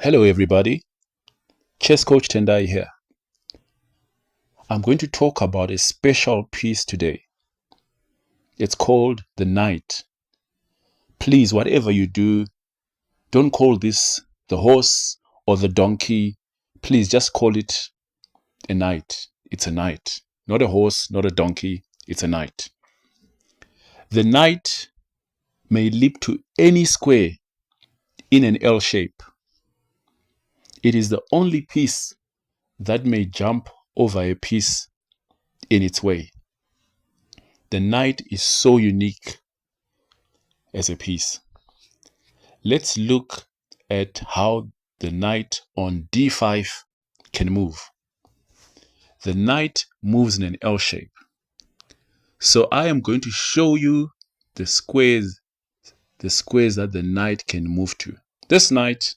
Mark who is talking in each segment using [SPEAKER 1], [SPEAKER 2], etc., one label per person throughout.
[SPEAKER 1] Hello everybody, Chess Coach Tendai here. I'm going to talk about a special piece today. It's called the knight. Please, whatever you do, don't call this the horse or the donkey. Please just call it a knight. It's a knight. Not a horse, not a donkey. It's a knight. The knight may leap to any square in an L shape. It is the only piece that may jump over a piece in its way. The knight is so unique as a piece. Let's look at how the knight on d5 can move. The knight moves in an L shape. So I am going to show you the squares that the knight can move to. This knight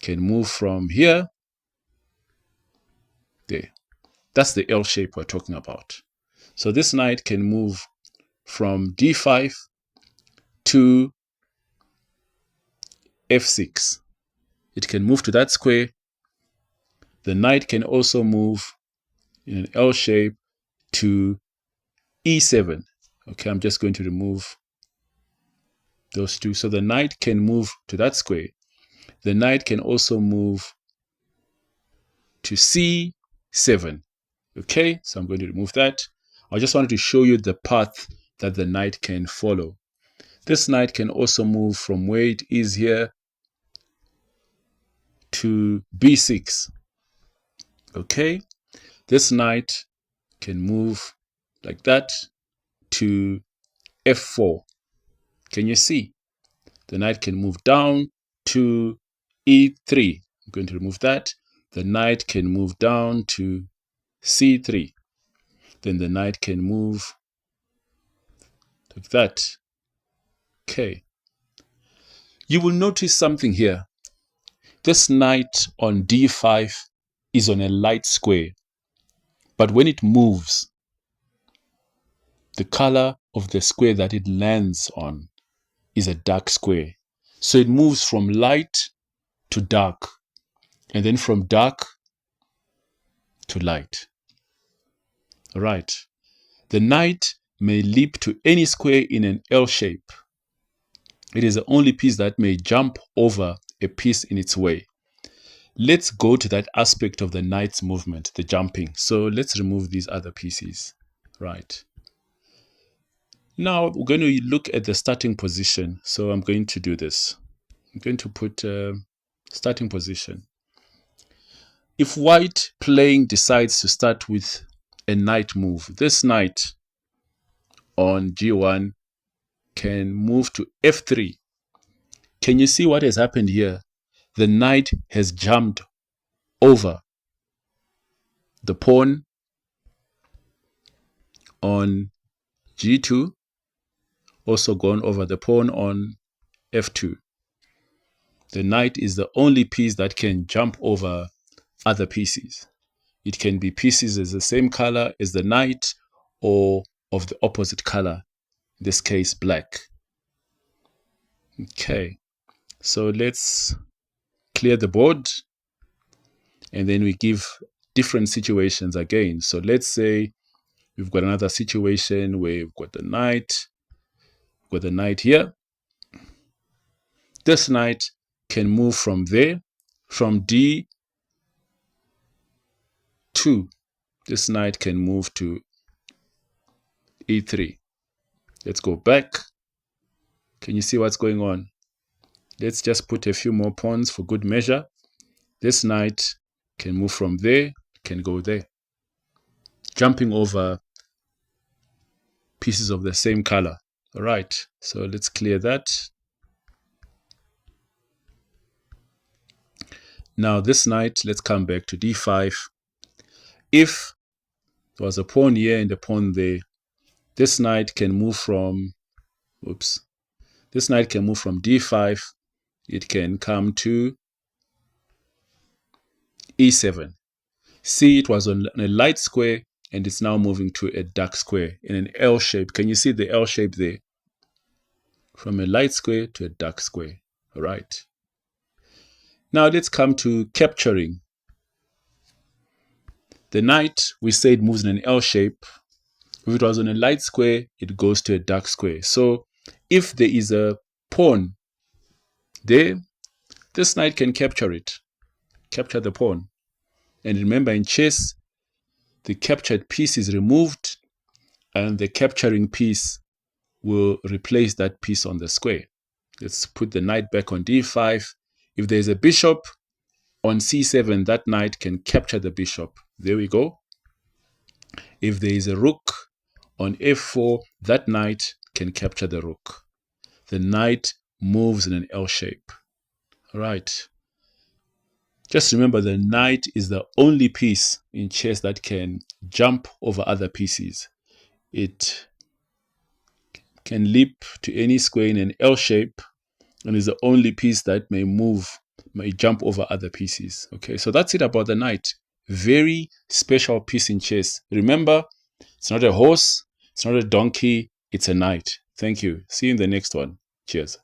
[SPEAKER 1] can move from here, there. That's the L shape we're talking about. So this knight can move from d5 to f6. It can move to that square. The knight can also move in an L shape to e7. Okay, I'm just going to remove those two. So the knight can move to that square. The knight can also move to c7. Okay, so I'm going to remove that. I just wanted to show you the path that the knight can follow. This knight can also move from where it is here to b6. Okay, this knight can move like that to f4. Can you see? The knight can move down to e3. I'm going to remove that. The knight can move down to c3. Then the knight can move like that. Okay. You will notice something here. This knight on d5 is on a light square. But when it moves, the color of the square that it lands on is a dark square. So it moves from light to dark, and then from dark to light. All right. The knight may leap to any square in an L shape. It is the only piece that may jump over a piece in its way. Let's go to that aspect of the knight's movement, the jumping. So let's remove these other pieces. Right. Now we're going to look at the starting position. So I'm going to do this. I'm going to put starting position. If white playing decides to start with a knight move, this knight on g1 can move to f3. Can you see what has happened here? The knight has jumped over the pawn on g2, also gone over the pawn on f2. The knight is the only piece that can jump over other pieces. It can be pieces as the same color as the knight or of the opposite color, in this case black. Okay, so let's clear the board and then we give different situations again. So let's say we've got another situation where we've got the knight, here. This knight can move from there, from d2. This knight can move to e3. Let's go back. Can you see what's going on? Let's just put a few more pawns for good measure. This knight can move from there, can go there, jumping over pieces of the same color. All right, so let's clear that. Now this knight, let's come back to d5. If there was a pawn here and a pawn there, this knight can move from, this knight can move from d5. It can come to e7. See, it was on a light square and it's now moving to a dark square in an L shape. Can you see the L shape there? From a light square to a dark square. All right. Now let's come to capturing. The knight, we said, moves in an L shape. If it was on a light square, it goes to a dark square. So if there is a pawn there, this knight can capture it, capture the pawn. And remember, in chess, the captured piece is removed and the capturing piece will replace that piece on the square. Let's put the knight back on d5. If there's a bishop on c7, that knight can capture the bishop. There we go. If there is a rook on f4, that knight can capture the rook. The knight moves in an L shape. All right. Just remember, the knight is the only piece in chess that can jump over other pieces. It can leap to any square in an L shape and is the only piece that may jump over other pieces. Okay, so that's it about the knight. Very special piece in chess. Remember, it's not a horse, it's not a donkey, it's a knight. Thank you. See you in the next one. Cheers.